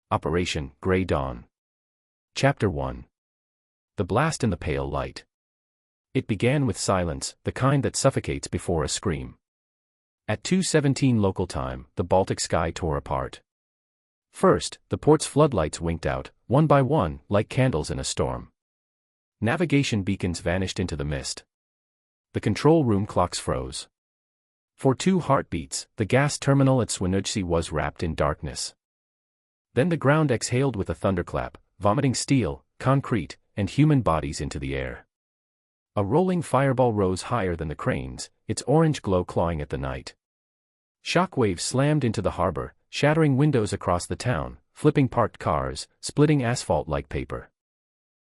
Operation Grey Dawn. Chapter 1. The Blast in the Pale Light. It began with silence, the kind that suffocates before a scream. At 2:17 local time, the Baltic sky tore apart. First, the port's floodlights winked out, one by one, like candles in a storm. Navigation beacons vanished into the mist. The control room clocks froze. For 2 heartbeats, the gas terminal at Swinoujscie was wrapped in darkness. Then the ground exhaled with a thunderclap, vomiting steel, concrete, and human bodies into the air. A rolling fireball rose higher than the cranes, its orange glow clawing at the night. Shock waves slammed into the harbor, shattering windows across the town, flipping parked cars, splitting asphalt like paper.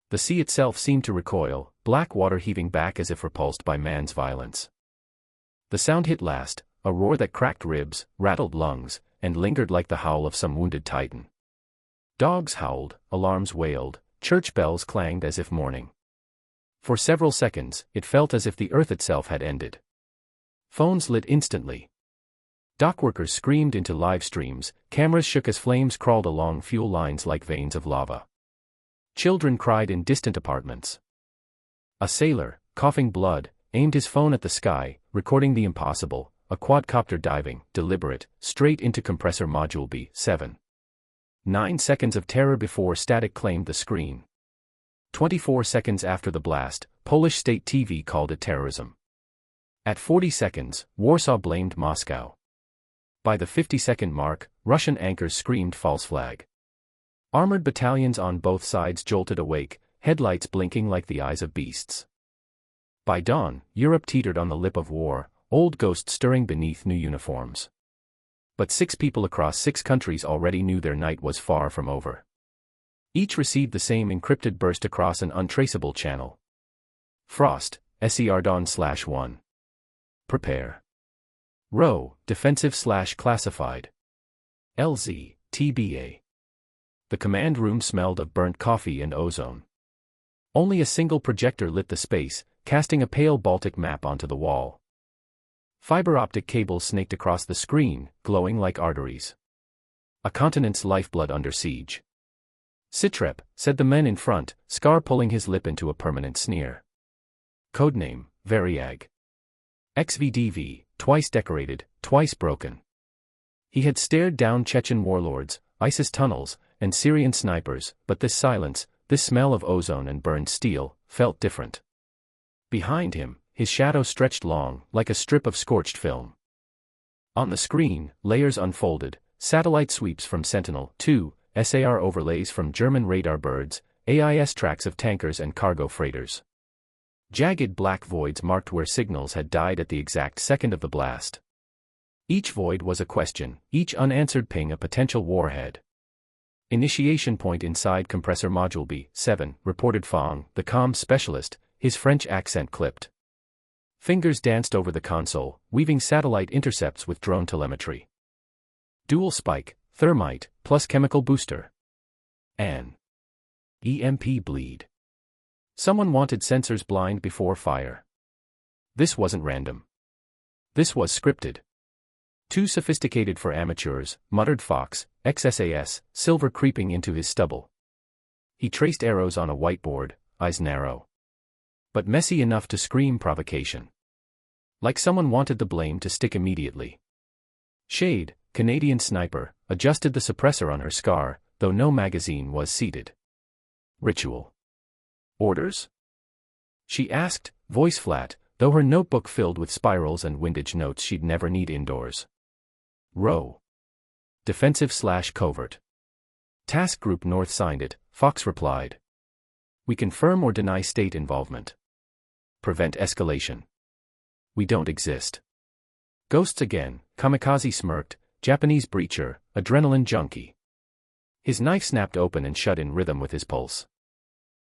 The sea itself seemed to recoil, black water heaving back as if repulsed by man's violence. The sound hit last, a roar that cracked ribs, rattled lungs, and lingered like the howl of some wounded titan. Dogs howled, alarms wailed, church bells clanged as if mourning. For several seconds, it felt as if the earth itself had ended. Phones lit instantly. Dockworkers screamed into live streams, cameras shook as flames crawled along fuel lines like veins of lava. Children cried in distant apartments. A sailor, coughing blood, aimed his phone at the sky, recording the impossible, a quadcopter diving, deliberate, straight into compressor module B7. 9 seconds of terror before static claimed the screen. 24 seconds after the blast, Polish state TV called it terrorism. At 40 seconds, Warsaw blamed Moscow. By the 50-second mark, Russian anchors screamed false flag. Armored battalions on both sides jolted awake, headlights blinking like the eyes of beasts. By dawn, Europe teetered on the lip of war, old ghosts stirring beneath new uniforms. But 6 people across 6 countries already knew their night was far from over. Each received the same encrypted burst across an untraceable channel. Frost, SER Dawn/1. Prepare. Row, defensive/classified. LZ, TBA. The command room smelled of burnt coffee and ozone. Only a single projector lit the space, casting a pale Baltic map onto the wall. Fiber optic cables snaked across the screen, glowing like arteries. A continent's lifeblood under siege. Sitrep, said the man in front, Scar pulling his lip into a permanent sneer. Codename, Variag. XVDV, twice decorated, twice broken. He had stared down Chechen warlords, ISIS tunnels, and Syrian snipers, but this silence, this smell of ozone and burned steel, felt different. Behind him, his shadow stretched long, like a strip of scorched film. On the screen, layers unfolded, satellite sweeps from Sentinel-2, SAR overlays from German radar birds, AIS tracks of tankers and cargo freighters. Jagged black voids marked where signals had died at the exact second of the blast. Each void was a question, each unanswered ping a potential warhead. Initiation point inside compressor module B7, reported Fong, the comms specialist, his French accent clipped. Fingers danced over the console, weaving satellite intercepts with drone telemetry. Dual spike, thermite, plus chemical booster. An EMP bleed. Someone wanted sensors blind before fire. This wasn't random. This was scripted. Too sophisticated for amateurs, muttered Fox, ex-SAS, silver creeping into his stubble. He traced arrows on a whiteboard, eyes narrow. But messy enough to scream provocation. Like someone wanted the blame to stick immediately. Shade, Canadian sniper, adjusted the suppressor on her Scar, though no magazine was seated. Ritual. Orders? She asked, voice flat, though her notebook filled with spirals and windage notes she'd never need indoors. Row. Defensive/covert. Task Group North signed it, Fox replied. We confirm or deny state involvement. Prevent escalation. We don't exist. Ghosts again, Kamikaze smirked, Japanese breacher, adrenaline junkie. His knife snapped open and shut in rhythm with his pulse.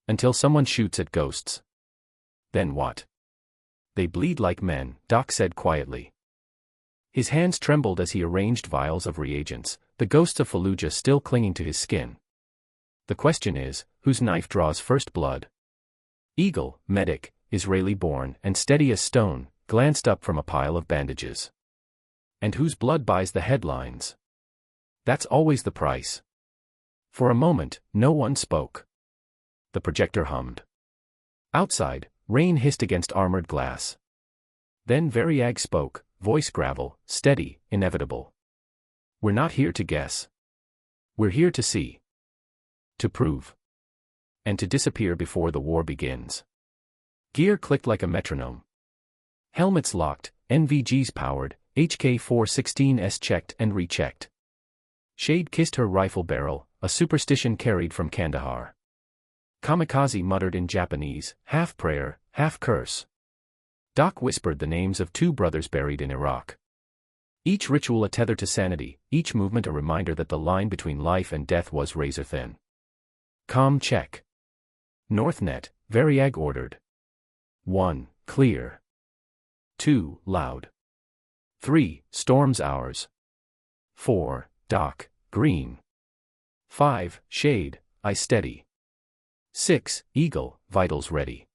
Until someone shoots at ghosts. Then what? They bleed like men, Doc said quietly. His hands trembled as he arranged vials of reagents, the ghosts of Fallujah still clinging to his skin. The question is, whose knife draws first blood? Eagle, medic, Israeli-born and steady as stone, glanced up from a pile of bandages. And whose blood buys the headlines? That's always the price. For a moment, no one spoke. The projector hummed. Outside, rain hissed against armored glass. Then Variag spoke, voice gravel, steady, inevitable. We're not here to guess. We're here to see. To prove. And to disappear before the war begins. Gear clicked like a metronome. Helmets locked, NVGs powered, HK-416s checked and rechecked. Shade kissed her rifle barrel, a superstition carried from Kandahar. Kamikaze muttered in Japanese, half prayer, half curse. Doc whispered the names of 2 brothers buried in Iraq. Each ritual a tether to sanity, each movement a reminder that the line between life and death was razor thin. Comm check. Northnet, Variag ordered. 1, clear. 2, loud. 3, storm's ours. 4, Doc, green. 5, shade, eye steady. 6, eagle, vitals ready.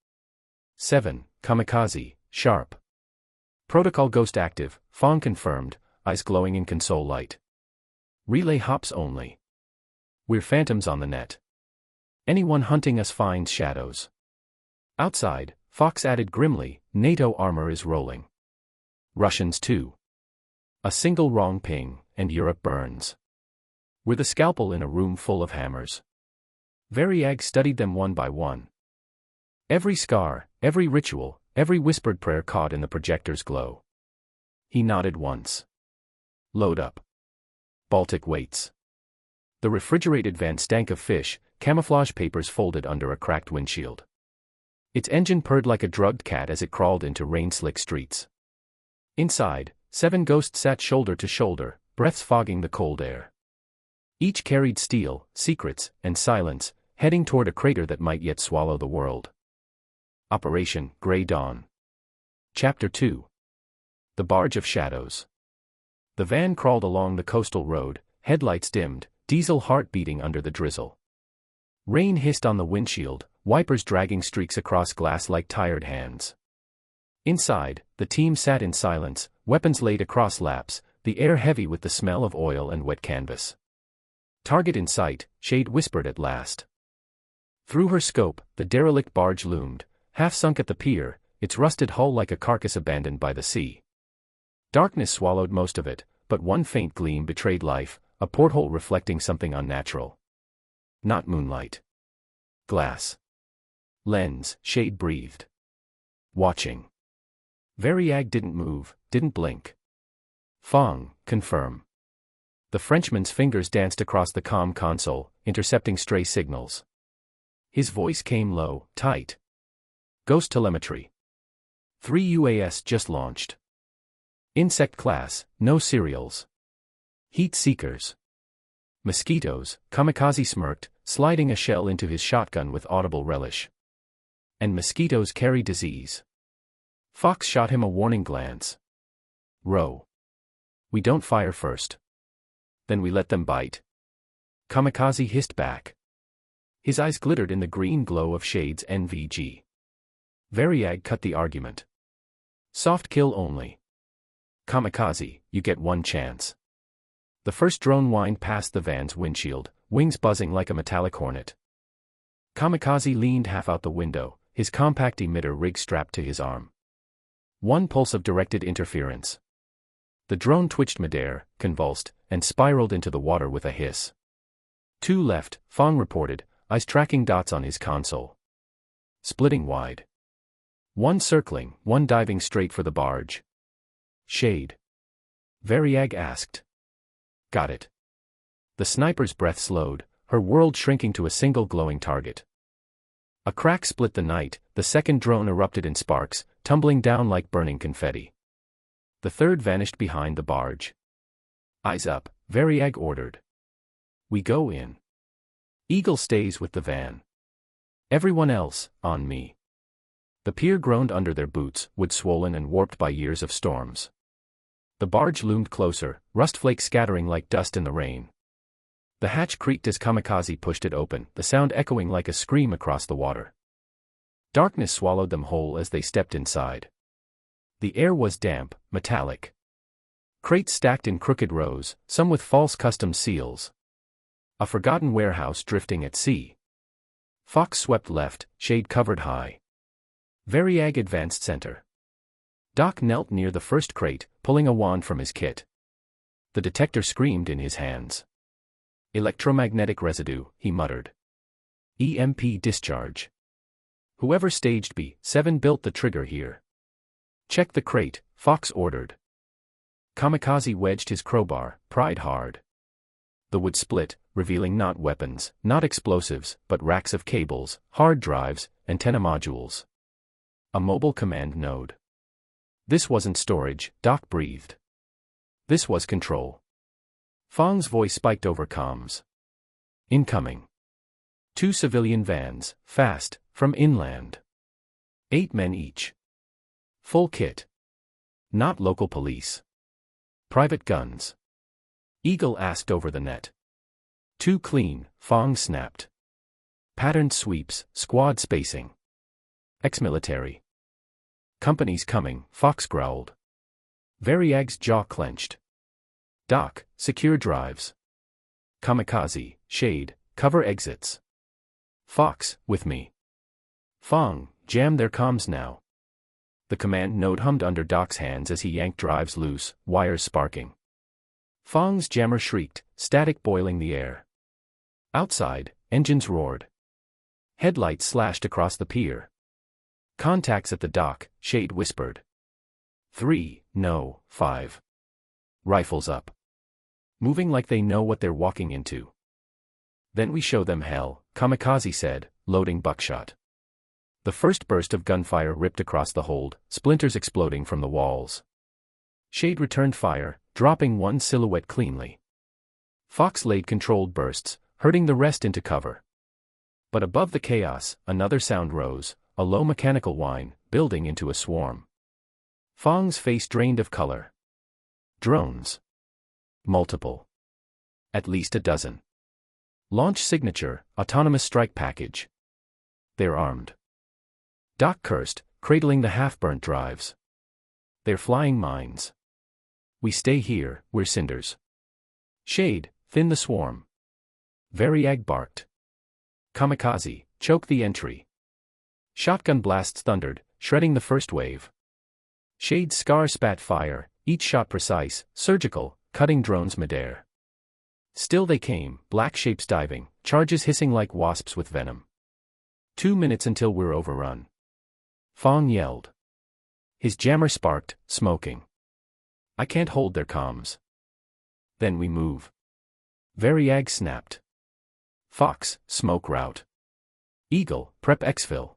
7, kamikaze, sharp. Protocol ghost active, Fong confirmed, eyes glowing in console light. Relay hops only. We're phantoms on the net. Anyone hunting us finds shadows. Outside, Fox added grimly, NATO armor is rolling. Russians too. A single wrong ping, and Europe burns. We're the scalpel in a room full of hammers. Variag studied them one by one. Every scar, every ritual, every whispered prayer caught in the projector's glow. He nodded once. Load up. Baltic waits. The refrigerated van stank of fish, camouflage papers folded under a cracked windshield. Its engine purred like a drugged cat as it crawled into rain-slick streets. Inside, 7 ghosts sat shoulder to shoulder, breaths fogging the cold air. Each carried steel, secrets, and silence, heading toward a crater that might yet swallow the world. Operation Grey Dawn. Chapter 2. The Barge of Shadows. The van crawled along the coastal road, headlights dimmed, diesel heart beating under the drizzle. Rain hissed on the windshield, wipers dragging streaks across glass like tired hands. Inside, the team sat in silence, weapons laid across laps, the air heavy with the smell of oil and wet canvas. Target in sight, Shade whispered at last. Through her scope, the derelict barge loomed, half sunk at the pier, its rusted hull like a carcass abandoned by the sea. Darkness swallowed most of it, but one faint gleam betrayed life, a porthole reflecting something unnatural. Not moonlight. Glass. Lens, Shade breathed. Watching. Variag didn't move, didn't blink. Fong, confirm. The Frenchman's fingers danced across the comm console, intercepting stray signals. His voice came low, tight. Ghost telemetry. 3 UAS just launched. Insect class, no serials. Heat seekers. Mosquitoes, Kamikaze smirked, sliding a shell into his shotgun with audible relish. And mosquitoes carry disease. Fox shot him a warning glance. Row. We don't fire first. Then we let them bite. Kamikaze hissed back. His eyes glittered in the green glow of Shade's NVG. Variag cut the argument. Soft kill only. Kamikaze, you get one chance. The first drone whined past the van's windshield, wings buzzing like a metallic hornet. Kamikaze leaned half out the window, his compact emitter rig strapped to his arm. One pulse of directed interference. The drone twitched midair, convulsed, and spiraled into the water with a hiss. 2 left, Fong reported, eyes tracking dots on his console. Splitting wide. 1 circling, 1 diving straight for the barge. Shade. Variag asked. Got it. The sniper's breath slowed, her world shrinking to a single glowing target. A crack split the night, the second drone erupted in sparks, tumbling down like burning confetti. The third vanished behind the barge. Eyes up, Variag ordered. We go in. Eagle stays with the van. Everyone else, on me. The pier groaned under their boots, wood swollen and warped by years of storms. The barge loomed closer, rust flakes scattering like dust in the rain. The hatch creaked as Kamikaze pushed it open, the sound echoing like a scream across the water. Darkness swallowed them whole as they stepped inside. The air was damp, metallic. Crates stacked in crooked rows, some with false custom seals. A forgotten warehouse drifting at sea. Fox swept left, shade covered high. Variag advanced center. Doc knelt near the first crate, pulling a wand from his kit. The detector screamed in his hands. Electromagnetic residue, he muttered. EMP discharge. Whoever staged B7 built the trigger here. Check the crate, Fox ordered. Kamikaze wedged his crowbar, pried hard. The wood split, revealing not weapons, not explosives, but racks of cables, hard drives, antenna modules. A mobile command node. This wasn't storage, Doc breathed. This was control. Fong's voice spiked over comms. Incoming. 2 civilian vans, fast, from inland. 8 men each. Full kit. Not local police. Private guns. Eagle asked over the net. Too clean, Fong snapped. Patterned sweeps, squad spacing. Ex-military. Company's coming, Fox growled. Variag's jaw clenched. Doc, secure drives. Kamikaze, shade, cover exits. Fox, with me. Fong, jam their comms now. The command node hummed under Doc's hands as he yanked drives loose, wires sparking. Fong's jammer shrieked, static boiling the air. Outside, engines roared. Headlights slashed across the pier. Contacts at the dock, Shade whispered. 3, no, 5. Rifles up. Moving like they know what they're walking into. Then we show them hell, Kamikaze said, loading buckshot. The first burst of gunfire ripped across the hold, splinters exploding from the walls. Shade returned fire, dropping one silhouette cleanly. Fox laid controlled bursts, herding the rest into cover. But above the chaos, another sound rose, a low mechanical whine, building into a swarm. Fong's face drained of color. Drones. Multiple. At least a dozen. Launch signature, autonomous strike package. They're armed. Doc cursed, cradling the half-burnt drives. They're flying mines. We stay here, we're cinders. Shade, thin the swarm. Variag barked. Kamikaze, choke the entry. Shotgun blasts thundered, shredding the first wave. Shade's scar spat fire, each shot precise, surgical, cutting drones midair. Still they came, black shapes diving, charges hissing like wasps with venom. 2 minutes until we're overrun. Fong yelled. His jammer sparked, smoking. I can't hold their comms. Then we move. Variag snapped. Fox, smoke route. Eagle, prep exfil.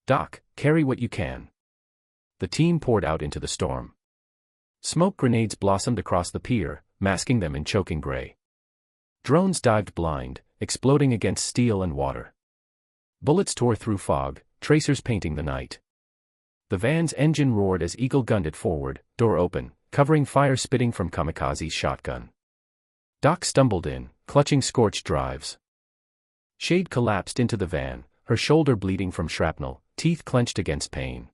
Doc, carry what you can. The team poured out into the storm. Smoke grenades blossomed across the pier, masking them in choking gray. Drones dived blind, exploding against steel and water. Bullets tore through fog, tracers painting the night. The van's engine roared as Eagle gunned it forward, door open, covering fire spitting from Kamikaze's shotgun. Doc stumbled in, clutching scorched drives. Shade collapsed into the van, her shoulder bleeding from shrapnel, teeth clenched against pain.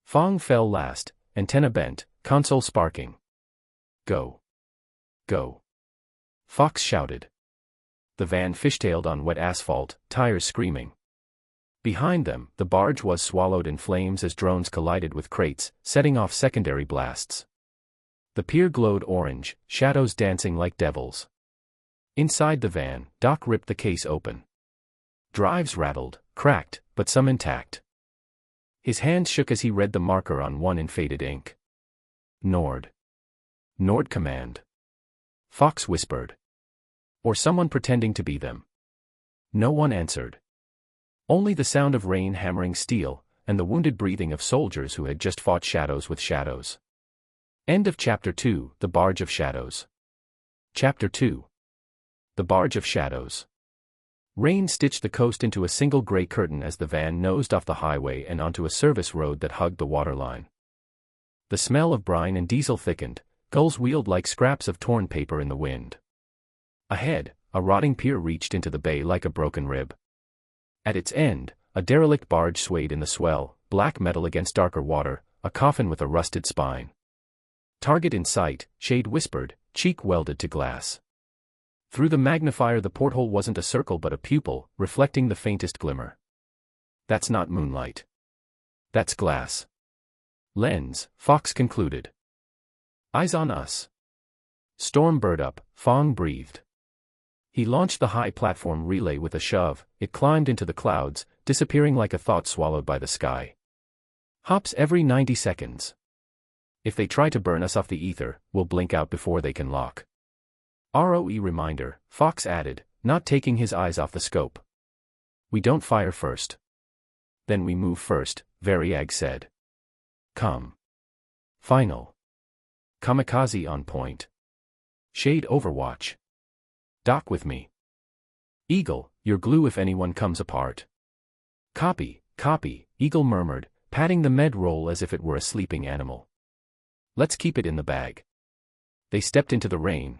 Fong fell last, antenna bent, console sparking. Go. Go. Fox shouted. The van fishtailed on wet asphalt, tires screaming. Behind them, the barge was swallowed in flames as drones collided with crates, setting off secondary blasts. The pier glowed orange, shadows dancing like devils. Inside the van, Doc ripped the case open. Drives rattled, cracked, but some intact. His hand shook as he read the marker on one in faded ink. Nord. Nord Command. Fox whispered. Or someone pretending to be them. No one answered. Only the sound of rain hammering steel, and the wounded breathing of soldiers who had just fought shadows with shadows. End of Chapter 2, The Barge of Shadows. Chapter 2. The Barge of Shadows. Rain stitched the coast into a single gray curtain as the van nosed off the highway and onto a service road that hugged the waterline. The smell of brine and diesel thickened, gulls wheeled like scraps of torn paper in the wind. Ahead, a rotting pier reached into the bay like a broken rib. At its end, a derelict barge swayed in the swell, black metal against darker water, a coffin with a rusted spine. Target in sight, Shade whispered, cheek welded to glass. Through the magnifier the porthole wasn't a circle but a pupil, reflecting the faintest glimmer. That's not moonlight. That's glass. Lens, Fox concluded. Eyes on us. Stormbird up, Fong breathed. He launched the high platform relay with a shove. It climbed into the clouds, disappearing like a thought swallowed by the sky. Hops every 90 seconds. If they try to burn us off the ether, we'll blink out before they can lock. ROE reminder, Fox added, not taking his eyes off the scope. We don't fire first. Then we move first, Variag said. Come. Final. Kamikaze on point. Shade Overwatch. Dock with me. Eagle, you're glue if anyone comes apart. Copy, Eagle murmured, patting the med roll as if it were a sleeping animal. Let's keep it in the bag. They stepped into the rain.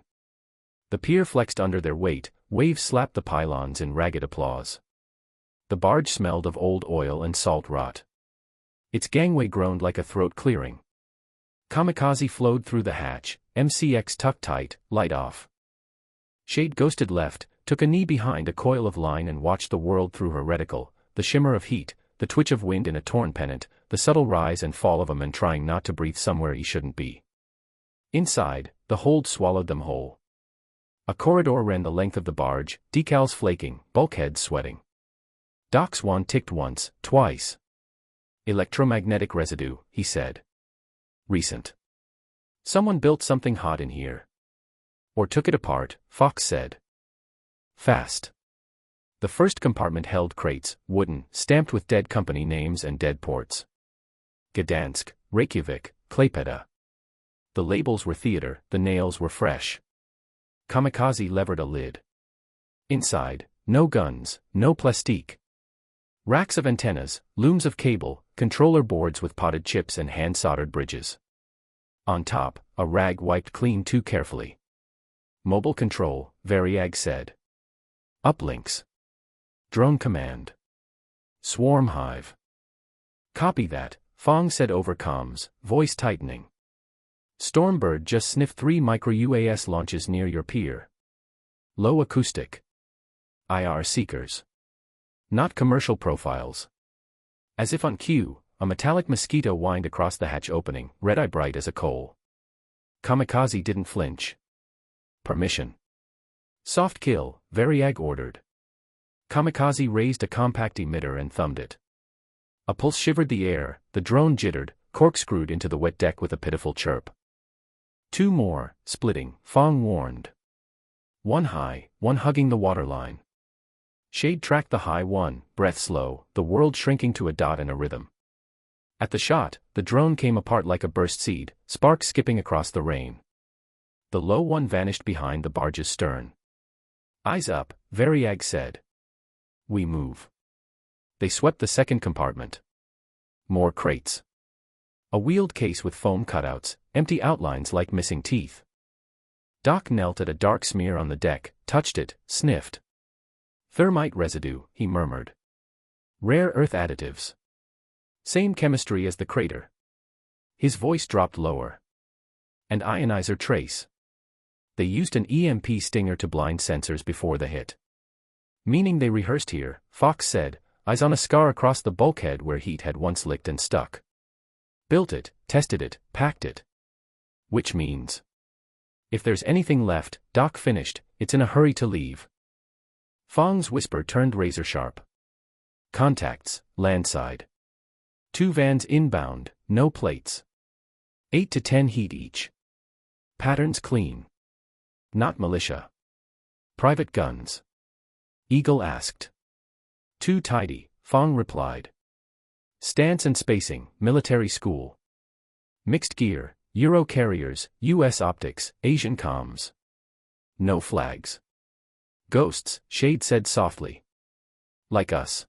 The pier flexed under their weight, waves slapped the pylons in ragged applause. The barge smelled of old oil and salt rot. Its gangway groaned like a throat clearing. Kamikaze flowed through the hatch, MCX tucked tight, light off. Shade ghosted left, took a knee behind a coil of line and watched the world through her reticle, the shimmer of heat, the twitch of wind in a torn pennant, the subtle rise and fall of a man trying not to breathe somewhere he shouldn't be. Inside, the hold swallowed them whole. A corridor ran the length of the barge, decals flaking, bulkheads sweating. Doc's wand ticked once, twice. Electromagnetic residue, he said. Recent. Someone built something hot in here. Or took it apart, Fox said. Fast. The first compartment held crates, wooden, stamped with dead company names and dead ports. Gdansk, Reykjavik, Klaipeda. The labels were theater, the nails were fresh. Kamikaze levered a lid. Inside, no guns, no plastique. Racks of antennas, looms of cable, controller boards with potted chips and hand-soldered bridges. On top, a rag wiped clean too carefully. Mobile control, Variag said. Uplinks. Drone command. Swarm hive. Copy that, Fong said over comms, voice tightening. Stormbird just sniffed 3 micro-UAS launches near your pier. Low acoustic. IR seekers. Not commercial profiles. As if on cue, a metallic mosquito whined across the hatch opening, red-eye bright as a coal. Kamikaze didn't flinch. Permission. Soft kill, Variag ordered. Kamikaze raised a compact emitter and thumbed it. A pulse shivered the air, the drone jittered, corkscrewed into the wet deck with a pitiful chirp. 2 more, splitting, Fong warned. 1 high, 1 hugging the waterline. Shade tracked the high one, breath slow, the world shrinking to a dot in a rhythm. At the shot, the drone came apart like a burst seed, sparks skipping across the rain. The low one vanished behind the barge's stern. Eyes up, Variag said. We move. They swept the second compartment. More crates. A wheeled case with foam cutouts, empty outlines like missing teeth. Doc knelt at a dark smear on the deck, touched it, sniffed. Thermite residue, he murmured. Rare earth additives. Same chemistry as the crater. His voice dropped lower. An ionizer trace. They used an EMP stinger to blind sensors before the hit. Meaning they rehearsed here, Fox said, eyes on a scar across the bulkhead where heat had once licked and stuck. Built it, tested it, packed it. Which means, if there's anything left, Doc finished, it's in a hurry to leave. Fong's whisper turned razor sharp. Contacts, landside. 2 vans inbound, no plates. 8 to 10 heat each. Patterns clean. Not militia. Private guns. Eagle asked. Too tidy, Fong replied. Stance and spacing, military school. Mixed gear, Euro carriers, US optics, Asian comms. No flags. Ghosts, Shade said softly. Like us.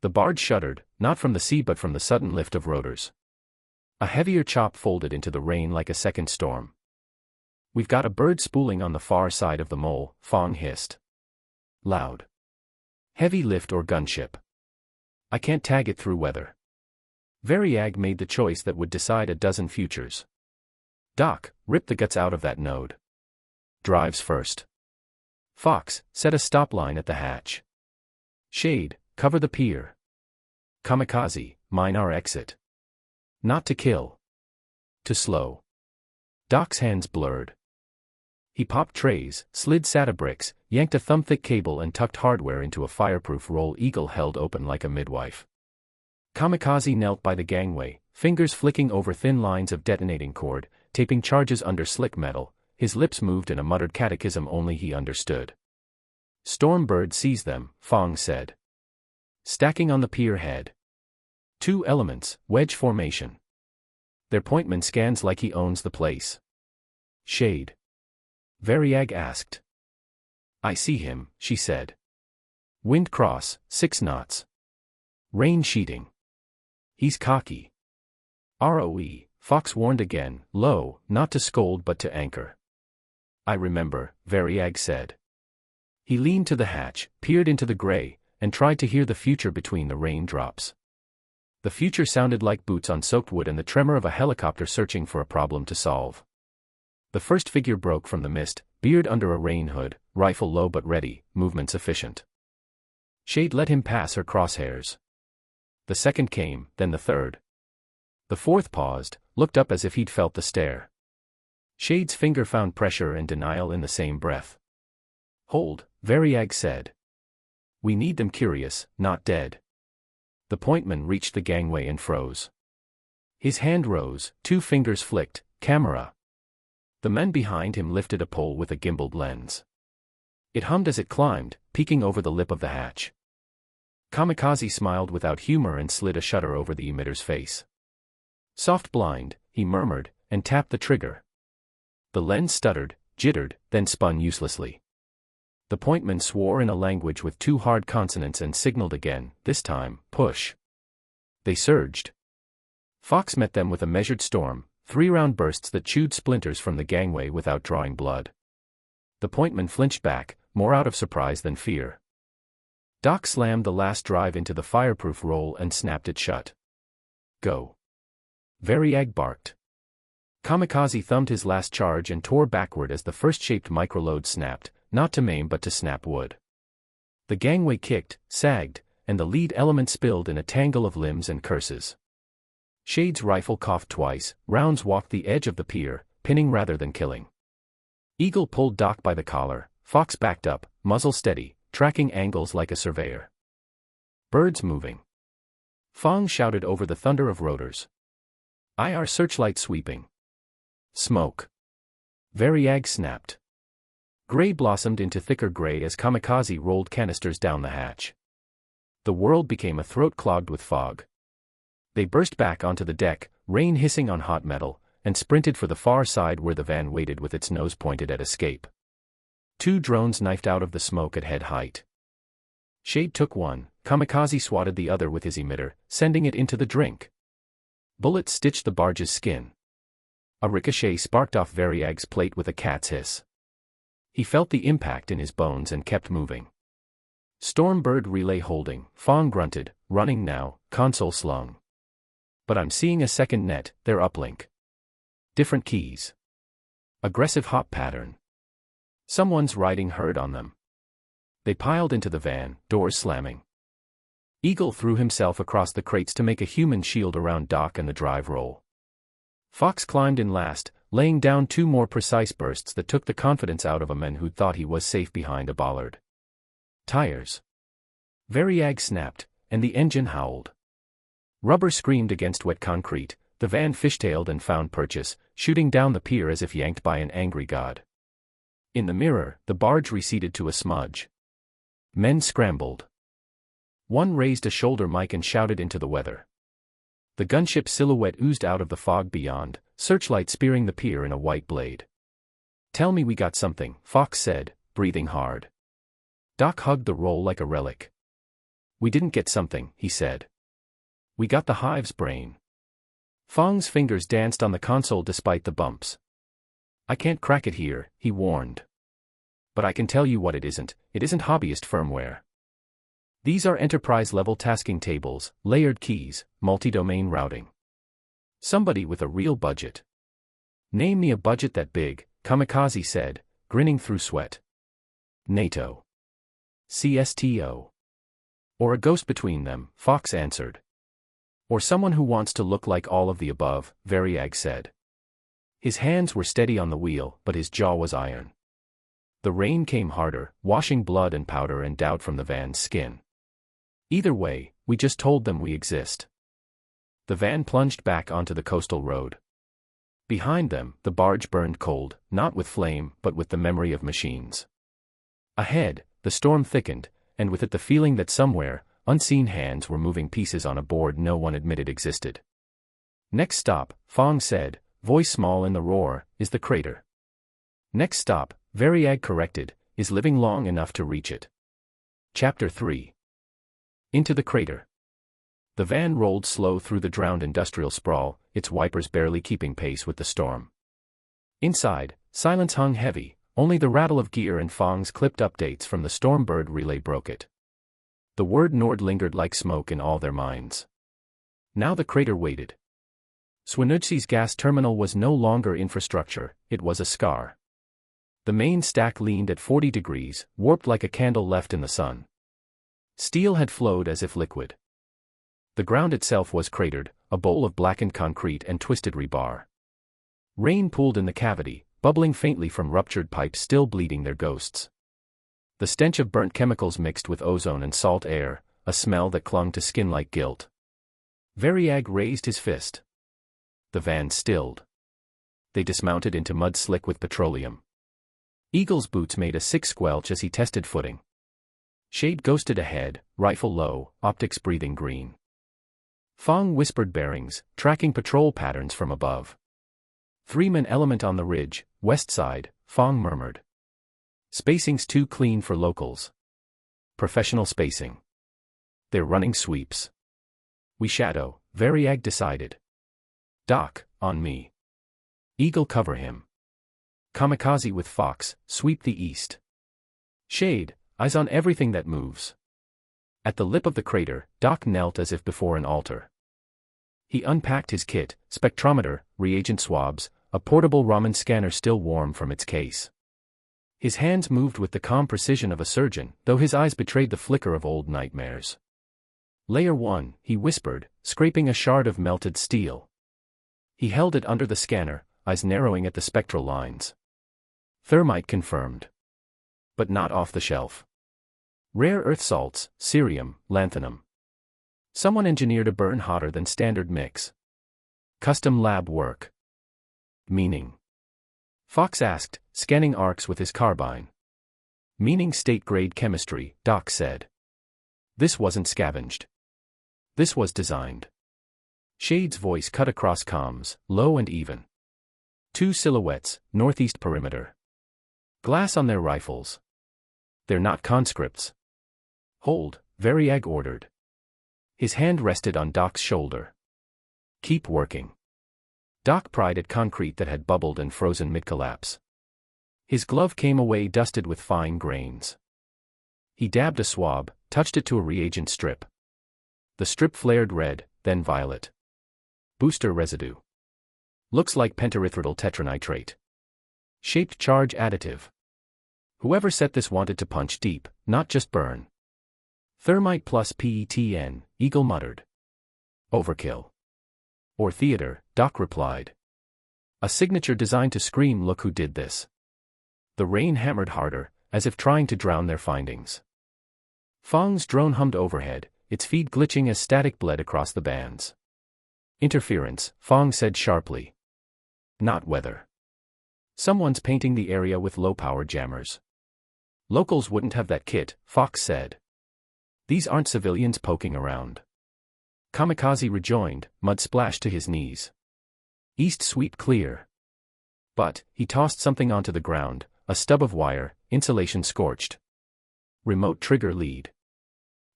The barge shuddered, not from the sea but from the sudden lift of rotors. A heavier chop folded into the rain like a second storm. We've got a bird spooling on the far side of the mole, Fong hissed. Loud. Heavy lift or gunship. I can't tag it through weather. Variag made the choice that would decide a dozen futures. Doc, rip the guts out of that node. Drives first. Fox, set a stop line at the hatch. Shade, cover the pier. Kamikaze, mine our exit. Not to kill. To slow. Doc's hands blurred. He popped trays, slid SATA bricks, yanked a thumb-thick cable and tucked hardware into a fireproof roll Eagle held open like a midwife. Kamikaze knelt by the gangway, fingers flicking over thin lines of detonating cord, taping charges under slick metal. His lips moved in a muttered catechism only he understood. Stormbird sees them, Fong said. Stacking on the pier head. 2 elements, wedge formation. Their pointman scans like he owns the place. Shade. Variag asked. I see him, she said. Wind cross, 6 knots. Rain sheeting. He's cocky. ROE, Fox warned again, low, not to scold but to anchor. I remember, Variag said. He leaned to the hatch, peered into the gray, and tried to hear the future between the raindrops. The future sounded like boots on soaked wood and the tremor of a helicopter searching for a problem to solve. The first figure broke from the mist, beard under a rain hood, rifle low but ready, movements efficient. Shade let him pass her crosshairs. The second came, then the third. The fourth paused, looked up as if he'd felt the stare. Shade's finger found pressure and denial in the same breath. Hold, Variag said. We need them curious, not dead. The pointman reached the gangway and froze. His hand rose, 2 fingers flicked, camera. The men behind him lifted a pole with a gimbaled lens. It hummed as it climbed, peeking over the lip of the hatch. Kamikaze smiled without humor and slid a shutter over the emitter's face. Soft blind, he murmured, and tapped the trigger. The lens stuttered, jittered, then spun uselessly. The pointman swore in a language with 2 hard consonants and signaled again, this time, push. They surged. Fox met them with a measured storm, 3-round bursts that chewed splinters from the gangway without drawing blood. The pointman flinched back, more out of surprise than fear. Doc slammed the last drive into the fireproof roll and snapped it shut. Go. Variag barked. Kamikaze thumbed his last charge and tore backward as the first-shaped microload snapped, not to maim but to snap wood. The gangway kicked, sagged, and the lead element spilled in a tangle of limbs and curses. Shade's rifle coughed twice, rounds walked the edge of the pier, pinning rather than killing. Eagle pulled Doc by the collar, Fox backed up, muzzle steady, tracking angles like a surveyor. Birds moving. Fong shouted over the thunder of rotors. IR searchlight sweeping. Smoke. Variag snapped. Gray blossomed into thicker gray as Kamikaze rolled canisters down the hatch. The world became a throat clogged with fog. They burst back onto the deck, rain hissing on hot metal, and sprinted for the far side where the van waited with its nose pointed at escape. 2 drones knifed out of the smoke at head height. Shade took one, Kamikaze swatted the other with his emitter, sending it into the drink. Bullets stitched the barge's skin. A ricochet sparked off Variag's plate with a cat's hiss. He felt the impact in his bones and kept moving. Stormbird relay holding, Fong grunted, running now, console slung. But I'm seeing a second net, they're uplink. Different keys. Aggressive hop pattern. Someone's riding herd on them. They piled into the van, doors slamming. Eagle threw himself across the crates to make a human shield around Doc and the drive roll. Fox climbed in last, laying down 2 more precise bursts that took the confidence out of a man who'd thought he was safe behind a bollard. Tires. Variag snapped, and the engine howled. Rubber screamed against wet concrete, the van fishtailed and found purchase, shooting down the pier as if yanked by an angry god. In the mirror, the barge receded to a smudge. Men scrambled. One raised a shoulder mic and shouted into the weather. The gunship silhouette oozed out of the fog beyond, searchlight spearing the pier in a white blade. Tell me we got something, Fox said, breathing hard. Doc hugged the roll like a relic. We didn't get something, he said. We got the hive's brain. Fong's fingers danced on the console despite the bumps. I can't crack it here, he warned. But I can tell you what it isn't hobbyist firmware. These are enterprise-level tasking tables, layered keys, multi-domain routing. Somebody with a real budget. Name me a budget that big, Kamikaze said, grinning through sweat. NATO. CSTO. Or a ghost between them, Fox answered. Or someone who wants to look like all of the above, Variag said. His hands were steady on the wheel, but his jaw was iron. The rain came harder, washing blood and powder and doubt from the van's skin. Either way, we just told them we exist. The van plunged back onto the coastal road. Behind them, the barge burned cold, not with flame, but with the memory of machines. Ahead, the storm thickened, and with it the feeling that somewhere, unseen hands were moving pieces on a board no one admitted existed. Next stop, Fong said, voice small in the roar, is the crater. Next stop, Variag corrected, is living long enough to reach it. Chapter 3. Into the crater. The van rolled slow through the drowned industrial sprawl, its wipers barely keeping pace with the storm. Inside, silence hung heavy, only the rattle of gear and Fong's clipped updates from the Stormbird relay broke it. The word Nord lingered like smoke in all their minds. Now the crater waited. Swinoujsie's gas terminal was no longer infrastructure, it was a scar. The main stack leaned at 40 degrees, warped like a candle left in the sun. Steel had flowed as if liquid. The ground itself was cratered, a bowl of blackened concrete and twisted rebar. Rain pooled in the cavity, bubbling faintly from ruptured pipes still bleeding their ghosts. The stench of burnt chemicals mixed with ozone and salt air, a smell that clung to skin like guilt. Variag raised his fist. The van stilled. They dismounted into mud slick with petroleum. Eagle's boots made a sick squelch as he tested footing. Shade ghosted ahead, rifle low, optics breathing green. Fong whispered bearings, tracking patrol patterns from above. Three-man element on the ridge, west side, Fong murmured. Spacing's too clean for locals. Professional spacing. They're running sweeps. We shadow, Variag decided. Doc, on me. Eagle cover him. Kamikaze with Fox, sweep the east. Shade, eyes on everything that moves. At the lip of the crater, Doc knelt as if before an altar. He unpacked his kit, spectrometer, reagent swabs, a portable Raman scanner still warm from its case. His hands moved with the calm precision of a surgeon, though his eyes betrayed the flicker of old nightmares. Layer 1, he whispered, scraping a shard of melted steel. He held it under the scanner, eyes narrowing at the spectral lines. Thermite confirmed. But not off the shelf. Rare earth salts, cerium, lanthanum. Someone engineered a burn hotter than standard mix. Custom lab work. Meaning? Fox asked, scanning arcs with his carbine. Meaning state-grade chemistry, Doc said. This wasn't scavenged. This was designed. Shade's voice cut across comms, low and even. 2 silhouettes, northeast perimeter. Glass on their rifles. They're not conscripts. Hold, Variag ordered. His hand rested on Doc's shoulder. Keep working. Doc pried at concrete that had bubbled and frozen mid-collapse. His glove came away dusted with fine grains. He dabbed a swab, touched it to a reagent strip. The strip flared red, then violet. Booster residue. Looks like penterythritol tetranitrate. Shaped charge additive. Whoever set this wanted to punch deep, not just burn. Thermite plus PETN, Eagle muttered. Overkill. Or theater, Doc replied. A signature designed to scream, look who did this. The rain hammered harder, as if trying to drown their findings. Fong's drone hummed overhead, its feed glitching as static bled across the bands. Interference, Fong said sharply. Not weather. Someone's painting the area with low-power jammers. Locals wouldn't have that kit, Fox said. These aren't civilians poking around. Kamikaze rejoined, mud splashed to his knees. East sweep clear. But, he tossed something onto the ground, a stub of wire, insulation scorched. Remote trigger lead.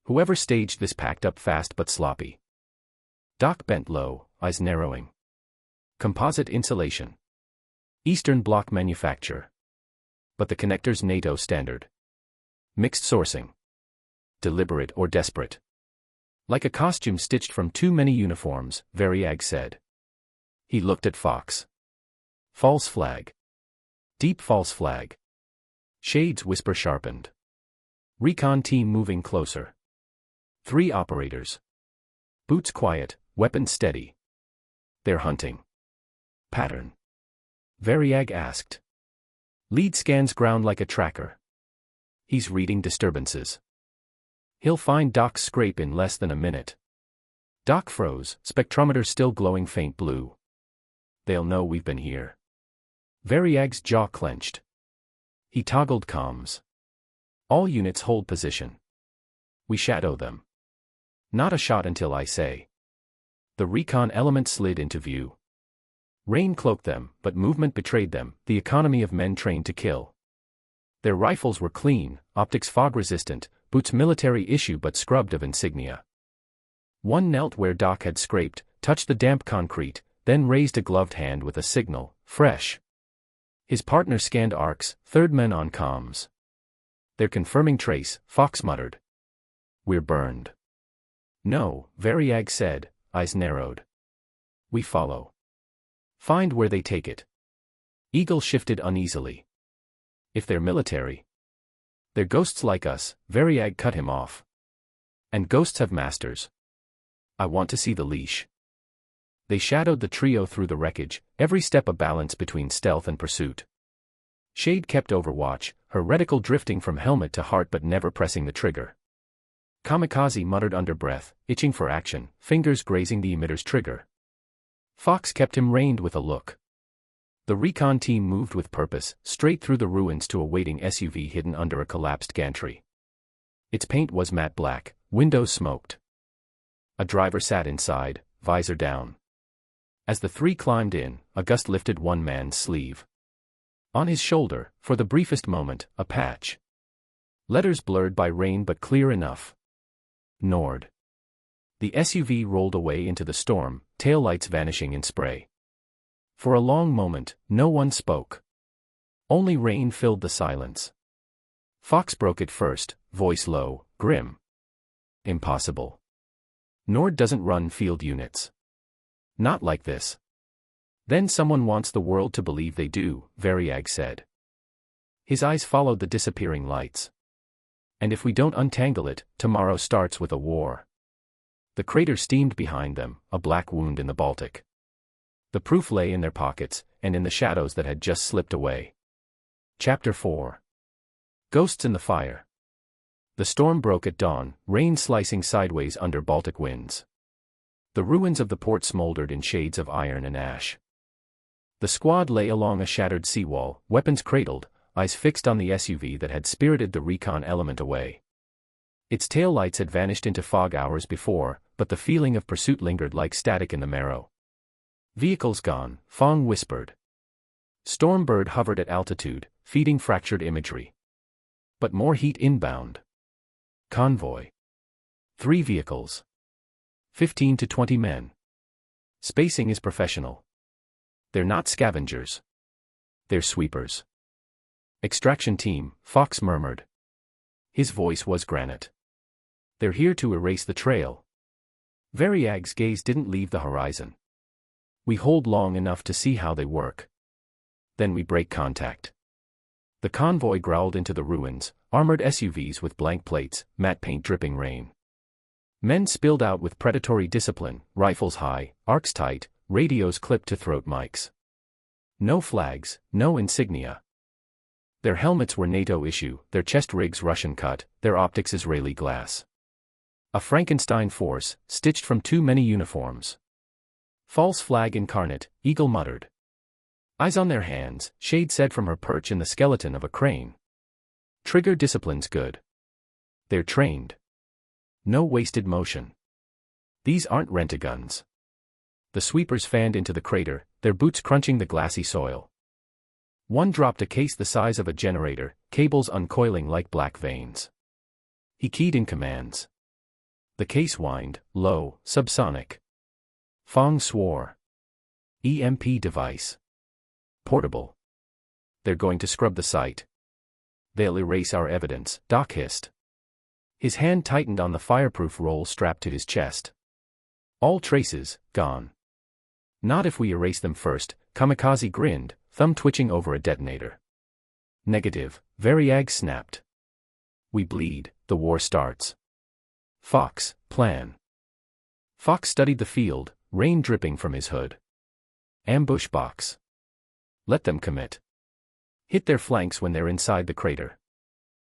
Whoever staged this packed up fast but sloppy. Doc bent low, eyes narrowing. Composite insulation. Eastern Bloc manufacture. But the connector's NATO standard. Mixed sourcing. Deliberate or desperate. Like a costume stitched from too many uniforms, Variag said. He looked at Fox. False flag. Deep false flag. Shade's whisper sharpened. Recon team moving closer. 3 operators. Boots quiet, weapons steady. They're hunting. Pattern. Variag asked. Lead scans ground like a tracker. He's reading disturbances. He'll find Doc's scrape in less than a minute. Doc froze, spectrometer still glowing faint blue. They'll know we've been here. Variag's jaw clenched. He toggled comms. All units hold position. We shadow them. Not a shot until I say. The recon element slid into view. Rain cloaked them, but movement betrayed them, the economy of men trained to kill. Their rifles were clean, optics fog-resistant, boots military issue but scrubbed of insignia. One knelt where Doc had scraped, touched the damp concrete, then raised a gloved hand with a signal, fresh. His partner scanned arcs, third man on comms. They're confirming trace, Fox muttered. We're burned. No, Variag said, eyes narrowed. We follow. Find where they take it. Eagle shifted uneasily. If they're military. They're ghosts like us, Variag cut him off. And ghosts have masters. I want to see the leash. They shadowed the trio through the wreckage, every step a balance between stealth and pursuit. Shade kept overwatch, her reticle drifting from helmet to heart but never pressing the trigger. Kamikaze muttered under breath, itching for action, fingers grazing the emitter's trigger. Fox kept him reined with a look. The recon team moved with purpose, straight through the ruins to a waiting SUV hidden under a collapsed gantry. Its paint was matte black, windows smoked. A driver sat inside, visor down. As the 3 climbed in, a gust lifted one man's sleeve. On his shoulder, for the briefest moment, a patch. Letters blurred by rain but clear enough. Nord. The SUV rolled away into the storm, taillights vanishing in spray. For a long moment, no one spoke. Only rain filled the silence. Fox broke it first, voice low, grim. Impossible. Nord doesn't run field units. Not like this. Then someone wants the world to believe they do, Variag said. His eyes followed the disappearing lights. And if we don't untangle it, tomorrow starts with a war. The crater steamed behind them, a black wound in the Baltic. The proof lay in their pockets, and in the shadows that had just slipped away. Chapter 4. Ghosts in the Fire. The storm broke at dawn, rain slicing sideways under Baltic winds. The ruins of the port smoldered in shades of iron and ash. The squad lay along a shattered seawall, weapons cradled, eyes fixed on the SUV that had spirited the recon element away. Its taillights had vanished into fog hours before, but the feeling of pursuit lingered like static in the marrow. Vehicles gone, Fong whispered. Stormbird hovered at altitude, feeding fractured imagery. But more heat inbound. Convoy. 3 vehicles. 15 to 20 men. Spacing is professional. They're not scavengers. They're sweepers. Extraction team, Fox murmured. His voice was granite. They're here to erase the trail. Variag's gaze didn't leave the horizon. We hold long enough to see how they work. Then we break contact. The convoy growled into the ruins, armored SUVs with blank plates, matte paint dripping rain. Men spilled out with predatory discipline, rifles high, arcs tight, radios clipped to throat mics. No flags, no insignia. Their helmets were NATO issue, their chest rigs Russian cut, their optics Israeli glass. A Frankenstein force, stitched from too many uniforms. False flag incarnate, Eagle muttered. Eyes on their hands, Shade said from her perch in the skeleton of a crane. Trigger discipline's good. They're trained. No wasted motion. These aren't rent-a-guns. The sweepers fanned into the crater, their boots crunching the glassy soil. One dropped a case the size of a generator, cables uncoiling like black veins. He keyed in commands. The case whined, low, subsonic. Fong swore. EMP device. Portable. They're going to scrub the site. They'll erase our evidence, Doc hissed. His hand tightened on the fireproof roll strapped to his chest. All traces, gone. Not if we erase them first, Kamikaze grinned, thumb twitching over a detonator. Negative, Variag snapped. We bleed, the war starts. Fox, plan. Fox studied the field, rain dripping from his hood. Ambush box. Let them commit. Hit their flanks when they're inside the crater.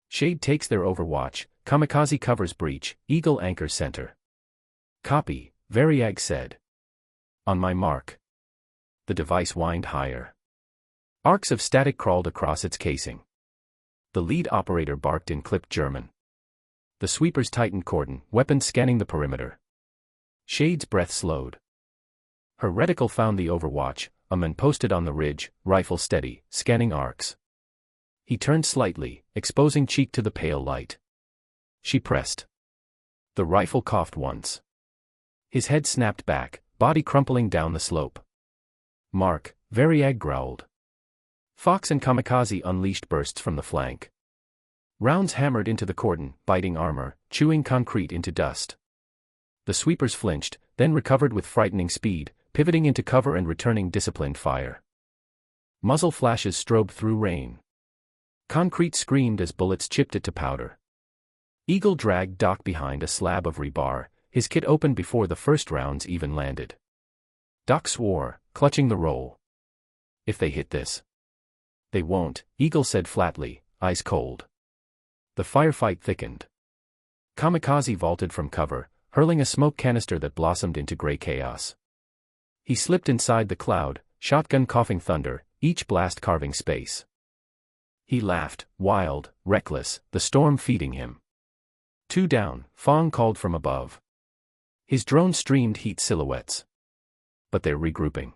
Shade takes their overwatch, Kamikaze covers breach, Eagle anchors center. Copy, Variag said. On my mark. The device whined higher. Arcs of static crawled across its casing. The lead operator barked in clipped German. The sweepers tightened cordon, weapons scanning the perimeter. Shade's breath slowed. Her reticle found the overwatch, a man posted on the ridge, rifle steady, scanning arcs. He turned slightly, exposing cheek to the pale light. She pressed. The rifle coughed once. His head snapped back, body crumpling down the slope. Mark, Variag growled. Fox and Kamikaze unleashed bursts from the flank. Rounds hammered into the cordon, biting armor, chewing concrete into dust. The sweepers flinched, then recovered with frightening speed, pivoting into cover and returning disciplined fire. Muzzle flashes strobed through rain. Concrete screamed as bullets chipped it to powder. Eagle dragged Doc behind a slab of rebar, his kit opened before the first rounds even landed. Doc swore, clutching the roll. If they hit this. They won't, Eagle said flatly, eyes cold. The firefight thickened. Kamikaze vaulted from cover, hurling a smoke canister that blossomed into gray chaos. He slipped inside the cloud, shotgun coughing thunder, each blast carving space. He laughed, wild, reckless, the storm feeding him. 2 down, Fong called from above. His drone streamed heat silhouettes. But they're regrouping.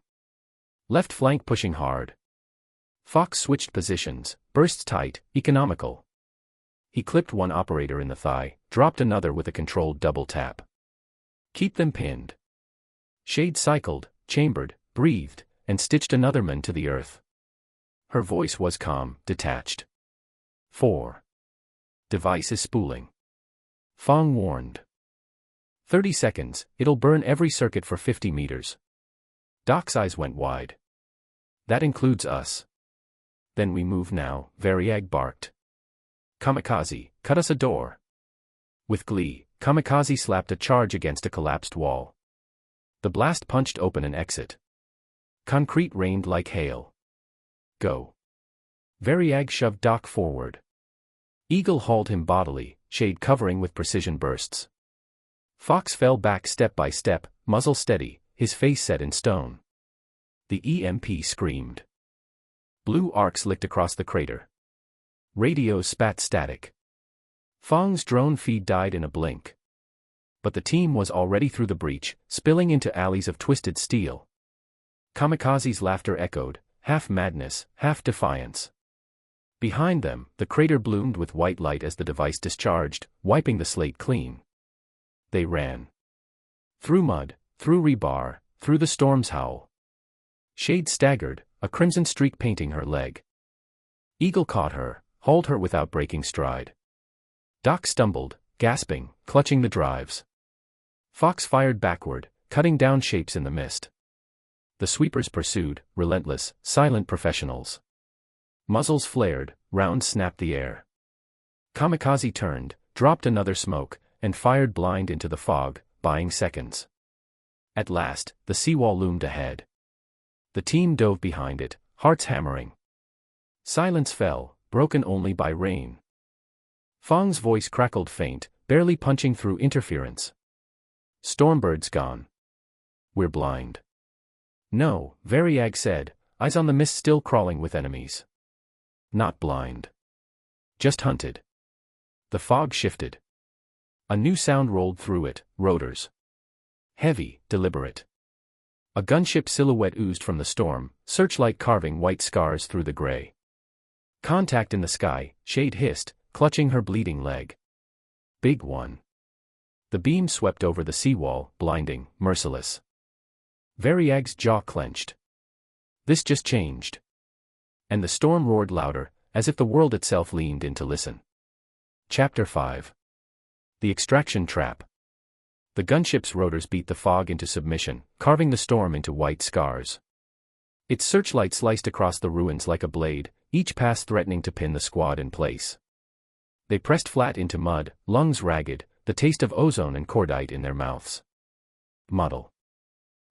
Left flank pushing hard. Fox switched positions, bursts tight, economical. He clipped one operator in the thigh, dropped another with a controlled double tap. Keep them pinned. Shade cycled, chambered, breathed, and stitched another man to the earth. Her voice was calm, detached. 4. Device is spooling. Fong warned. 30 seconds, it'll burn every circuit for 50 meters. Doc's eyes went wide. That includes us. Then we move now, Variag barked. Kamikaze, cut us a door. With glee, Kamikaze slapped a charge against a collapsed wall. The blast punched open an exit. Concrete rained like hail. Go. Variag shoved Doc forward. Eagle hauled him bodily, Shade covering with precision bursts. Fox fell back step by step, muzzle steady, his face set in stone. The EMP screamed. Blue arcs licked across the crater. Radios spat static. Fong's drone feed died in a blink. But the team was already through the breach, spilling into alleys of twisted steel. Kamikaze's laughter echoed, half madness, half defiance. Behind them, the crater bloomed with white light as the device discharged, wiping the slate clean. They ran. Through mud, through rebar, through the storm's howl. Shade staggered, a crimson streak painting her leg. Eagle caught her, hauled her without breaking stride. Doc stumbled, gasping, clutching the drives. Fox fired backward, cutting down shapes in the mist. The sweepers pursued, relentless, silent professionals. Muzzles flared, rounds snapped the air. Kamikaze turned, dropped another smoke, and fired blind into the fog, buying seconds. At last, the seawall loomed ahead. The team dove behind it, hearts hammering. Silence fell, broken only by rain. Fong's voice crackled faint, barely punching through interference. Stormbird's gone. We're blind. No, Variag said, eyes on the mist still crawling with enemies. Not blind. Just hunted. The fog shifted. A new sound rolled through it, rotors. Heavy, deliberate. A gunship silhouette oozed from the storm, searchlight carving white scars through the gray. Contact in the sky, Shade hissed, clutching her bleeding leg. Big one. The beam swept over the seawall, blinding, merciless. Variag's jaw clenched. This just changed. And the storm roared louder, as if the world itself leaned in to listen. Chapter 5. The Extraction Trap. The gunship's rotors beat the fog into submission, carving the storm into white scars. Its searchlight sliced across the ruins like a blade, each pass threatening to pin the squad in place. They pressed flat into mud, lungs ragged, the taste of ozone and cordite in their mouths. Muddle.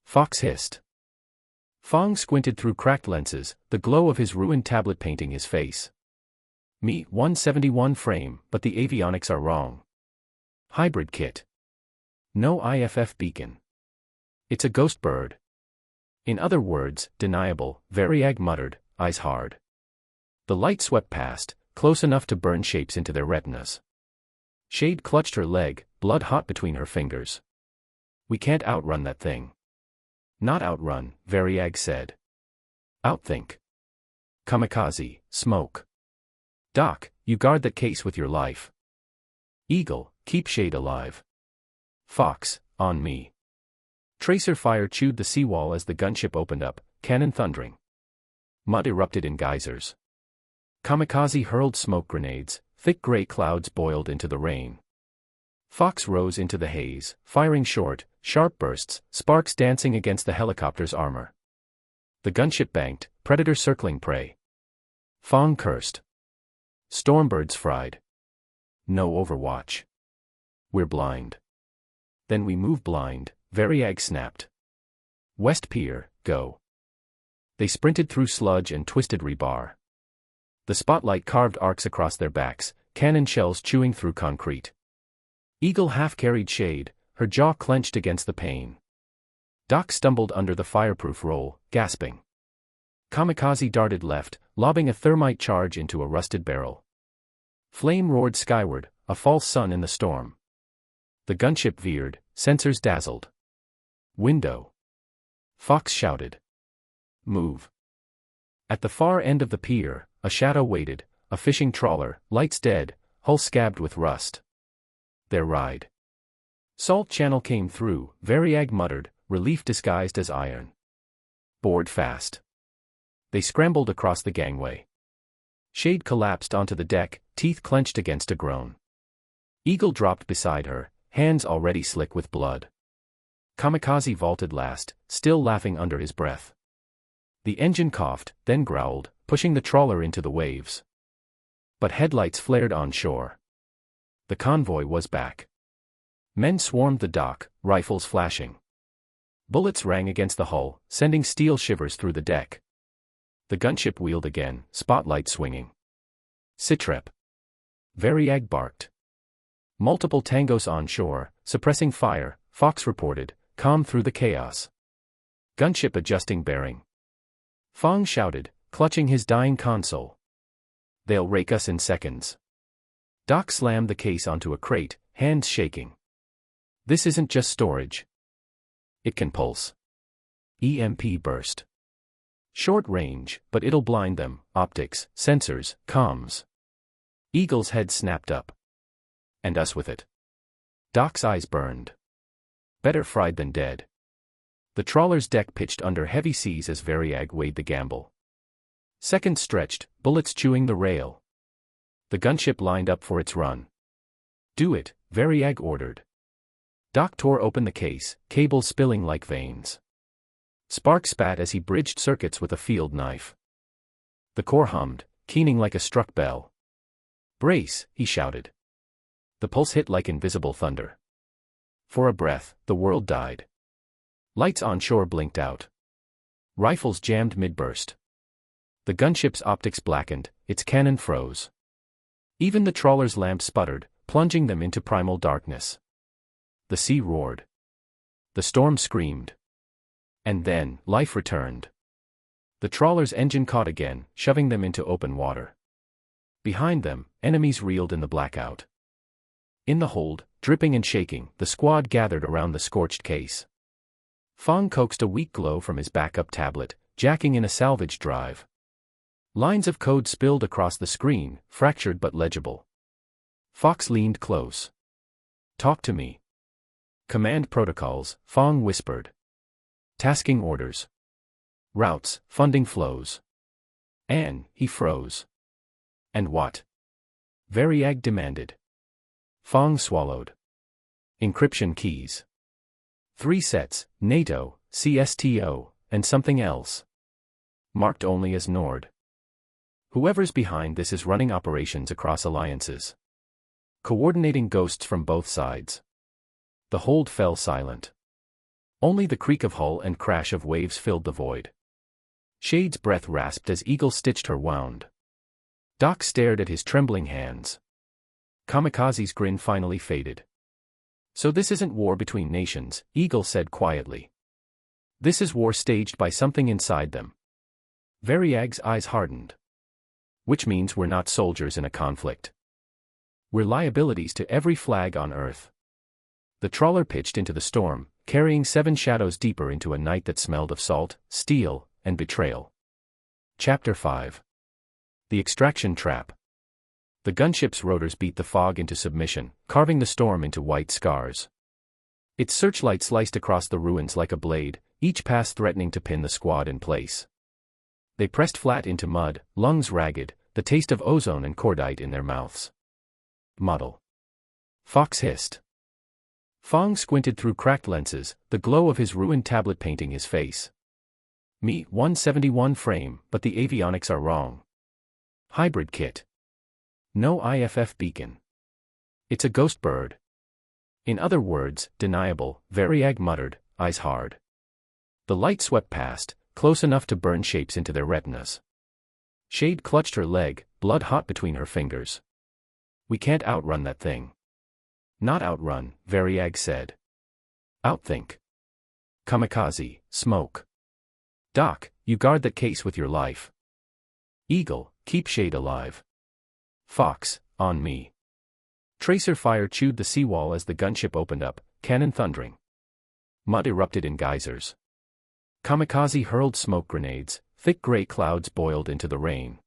Fox hissed. Fong squinted through cracked lenses, the glow of his ruined tablet painting his face. Me, 171 frame, but the avionics are wrong. Hybrid kit. No IFF beacon. It's a ghost bird. In other words, deniable, Variag muttered, eyes hard. The light swept past, close enough to burn shapes into their retinas. Shade clutched her leg, blood hot between her fingers. We can't outrun that thing. Not outrun, Variag said. Outthink. Kamikaze, smoke. Doc, you guard that case with your life. Eagle, keep Shade alive. Fox, on me. Tracer fire chewed the seawall as the gunship opened up, cannon thundering. Mud erupted in geysers. Kamikaze hurled smoke grenades, thick gray clouds boiled into the rain. Fox rose into the haze, firing short, sharp bursts, sparks dancing against the helicopter's armor. The gunship banked, predator circling prey. Fong cursed. Stormbirds fried. No overwatch. We're blind. Then we move blind, Variag snapped. West Pier, go. They sprinted through sludge and twisted rebar. The spotlight carved arcs across their backs, cannon shells chewing through concrete. Eagle half-carried Shade, her jaw clenched against the pane. Doc stumbled under the fireproof roll, gasping. Kamikaze darted left, lobbing a thermite charge into a rusted barrel. Flame roared skyward, a false sun in the storm. The gunship veered, sensors dazzled. Window. Fox shouted. Move. At the far end of the pier, a shadow waited, a fishing trawler, lights dead, hull scabbed with rust. Their ride. Salt Channel came through, Variag muttered, relief disguised as iron. Board fast. They scrambled across the gangway. Shade collapsed onto the deck, teeth clenched against a groan. Eagle dropped beside her, hands already slick with blood. Kamikaze vaulted last, still laughing under his breath. The engine coughed, then growled, pushing the trawler into the waves. But headlights flared on shore. The convoy was back. Men swarmed the dock, rifles flashing. Bullets rang against the hull, sending steel shivers through the deck. The gunship wheeled again, spotlight swinging. Sitrep. Variag barked. Multiple tangos on shore, suppressing fire, Fox reported, calm through the chaos. Gunship adjusting bearing. Fong shouted, clutching his dying console. They'll rake us in seconds. Doc slammed the case onto a crate, hands shaking. This isn't just storage. It can pulse. EMP burst. Short range, but it'll blind them, optics, sensors, comms. Eagle's head snapped up. And us with it. Doc's eyes burned. Better fried than dead. The trawler's deck pitched under heavy seas as Variag weighed the gamble. Seconds stretched, bullets chewing the rail. The gunship lined up for its run. Do it, Variag ordered. Doc tore open the case, cables spilling like veins. Spark spat as he bridged circuits with a field knife. The core hummed, keening like a struck bell. Brace, he shouted. The pulse hit like invisible thunder. For a breath, the world died. Lights on shore blinked out. Rifles jammed mid-burst. The gunship's optics blackened, its cannon froze. Even the trawler's lamp sputtered, plunging them into primal darkness. The sea roared. The storm screamed. And then, life returned. The trawler's engine caught again, shoving them into open water. Behind them, enemies reeled in the blackout. In the hold, dripping and shaking, the squad gathered around the scorched case. Fong coaxed a weak glow from his backup tablet, jacking in a salvage drive. Lines of code spilled across the screen, fractured but legible. Fox leaned close. Talk to me. Command protocols, Fong whispered. Tasking orders. Routes, funding flows. He froze. And what? Variag demanded. Fong swallowed. Encryption keys. 3 sets, NATO, CSTO, and something else. Marked only as Nord. Whoever's behind this is running operations across alliances. Coordinating ghosts from both sides. The hold fell silent. Only the creak of hull and crash of waves filled the void. Shade's breath rasped as Eagle stitched her wound. Doc stared at his trembling hands. Kamikaze's grin finally faded. So this isn't war between nations, Eagle said quietly. This is war staged by something inside them. Variag's eyes hardened. Which means we're not soldiers in a conflict. We're liabilities to every flag on Earth. The trawler pitched into the storm, carrying 7 shadows deeper into a night that smelled of salt, steel, and betrayal. Chapter 5. The Extraction Trap. The gunship's rotors beat the fog into submission, carving the storm into white scars. Its searchlight sliced across the ruins like a blade, each pass threatening to pin the squad in place. They pressed flat into mud, lungs ragged, the taste of ozone and cordite in their mouths. Muddle. Fox hissed. Fong squinted through cracked lenses, the glow of his ruined tablet painting his face. Me, 171 frame, but the avionics are wrong. Hybrid kit. No IFF beacon. It's a ghost bird. In other words, deniable, Variag muttered, eyes hard. The light swept past, close enough to burn shapes into their retinas. Shade clutched her leg, blood hot between her fingers. We can't outrun that thing. Not outrun, Variag said. Outthink. Kamikaze, smoke. Doc, you guard that case with your life. Eagle, keep Shade alive. Fox, on me. Tracer fire chewed the seawall as the gunship opened up, cannon thundering. Mud erupted in geysers. Kamikaze hurled smoke grenades, thick gray clouds boiled into the rain.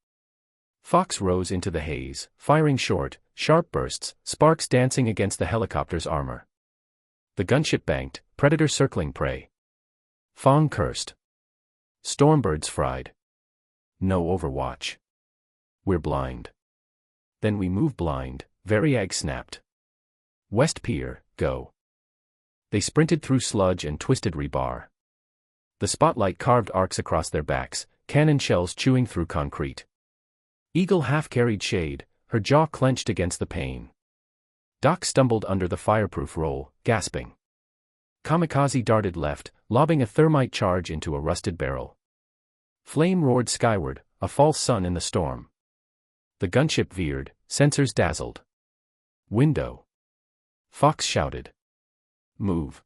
Fox rose into the haze, firing short, sharp bursts, sparks dancing against the helicopter's armor. The gunship banked, predator circling prey. Fong cursed. Stormbirds fried. No overwatch. We're blind. Then we move blind, Variag snapped. West Pier, go. They sprinted through sludge and twisted rebar. The spotlight carved arcs across their backs, cannon shells chewing through concrete. Eagle half-carried Shade, her jaw clenched against the pane. Doc stumbled under the fireproof roll, gasping. Kamikaze darted left, lobbing a thermite charge into a rusted barrel. Flame roared skyward, a false sun in the storm. The gunship veered, sensors dazzled. Window. Fox shouted. Move.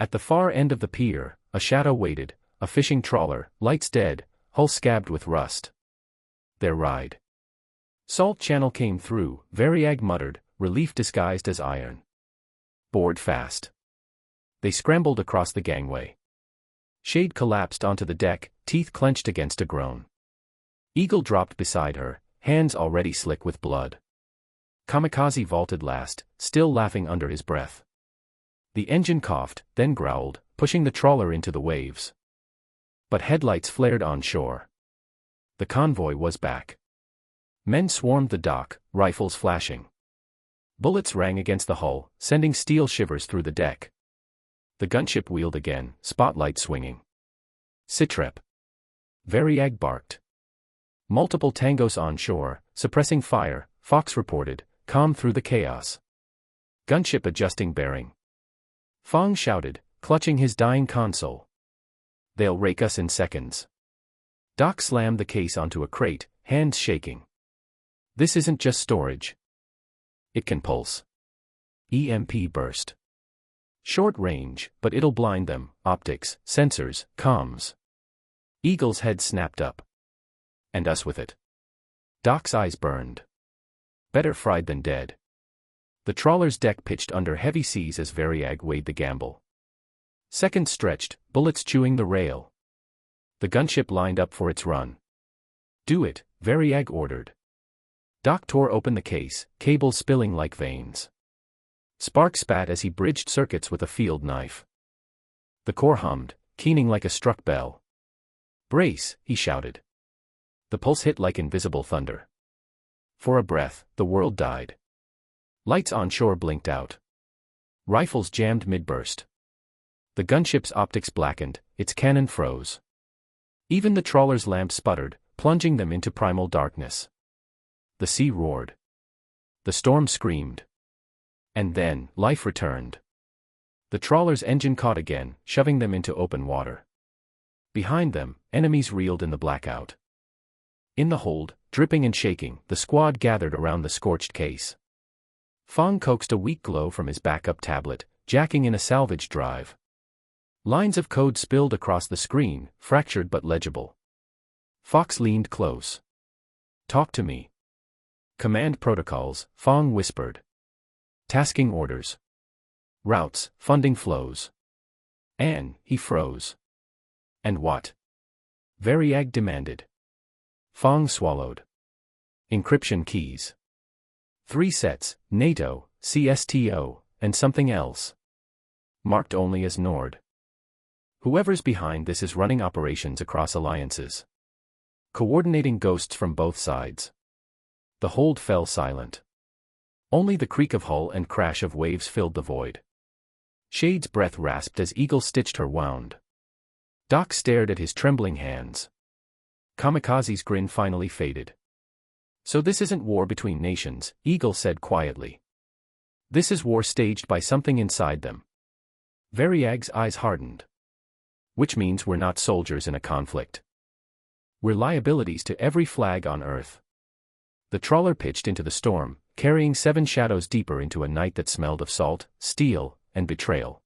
At the far end of the pier, a shadow waited, a fishing trawler, lights dead, hull scabbed with rust. Their ride. Salt channel came through, Variag muttered, relief disguised as iron. Board fast. They scrambled across the gangway. Shade collapsed onto the deck, teeth clenched against a groan. Eagle dropped beside her, hands already slick with blood. Kamikaze vaulted last, still laughing under his breath. The engine coughed, then growled, pushing the trawler into the waves. But headlights flared on shore. The convoy was back. Men swarmed the dock, rifles flashing. Bullets rang against the hull, sending steel shivers through the deck. The gunship wheeled again, spotlight swinging. Sitrep. Variag barked. Multiple tangos on shore, suppressing fire, Fox reported, calm through the chaos. Gunship adjusting bearing. Fong shouted, clutching his dying console. They'll rake us in seconds. Doc slammed the case onto a crate, hands shaking. This isn't just storage. It can pulse. EMP burst. Short range, but it'll blind them, optics, sensors, comms. Eagle's head snapped up. And us with it. Doc's eyes burned. Better fried than dead. The trawler's deck pitched under heavy seas as Variag weighed the gamble. Seconds stretched, bullets chewing the rail. The gunship lined up for its run. Do it, Variag ordered. Doc tore open the case, cables spilling like veins. Spark spat as he bridged circuits with a field knife. The core hummed, keening like a struck bell. Brace, he shouted. The pulse hit like invisible thunder. For a breath, the world died. Lights on shore blinked out. Rifles jammed mid-burst. The gunship's optics blackened, its cannon froze. Even the trawler's lamp sputtered, plunging them into primal darkness. The sea roared. The storm screamed. And then, life returned. The trawler's engine caught again, shoving them into open water. Behind them, enemies reeled in the blackout. In the hold, dripping and shaking, the squad gathered around the scorched case. Fong coaxed a weak glow from his backup tablet, jacking in a salvage drive. Lines of code spilled across the screen, fractured but legible. Fox leaned close. "Talk to me." "Command protocols," Fong whispered. "Tasking orders. Routes, funding flows." He froze. "And what?" Variag demanded. Fong swallowed. "Encryption keys. 3 sets, NATO, CSTO, and something else. Marked only as Nord. Whoever's behind this is running operations across alliances. Coordinating ghosts from both sides." The hold fell silent. Only the creak of hull and crash of waves filled the void. Shade's breath rasped as Eagle stitched her wound. Doc stared at his trembling hands. Kamikaze's grin finally faded. "So this isn't war between nations," Eagle said quietly. "This is war staged by something inside them." Variag's eyes hardened. "Which means we're not soldiers in a conflict. We're liabilities to every flag on Earth." The trawler pitched into the storm, carrying 7 shadows deeper into a night that smelled of salt, steel, and betrayal.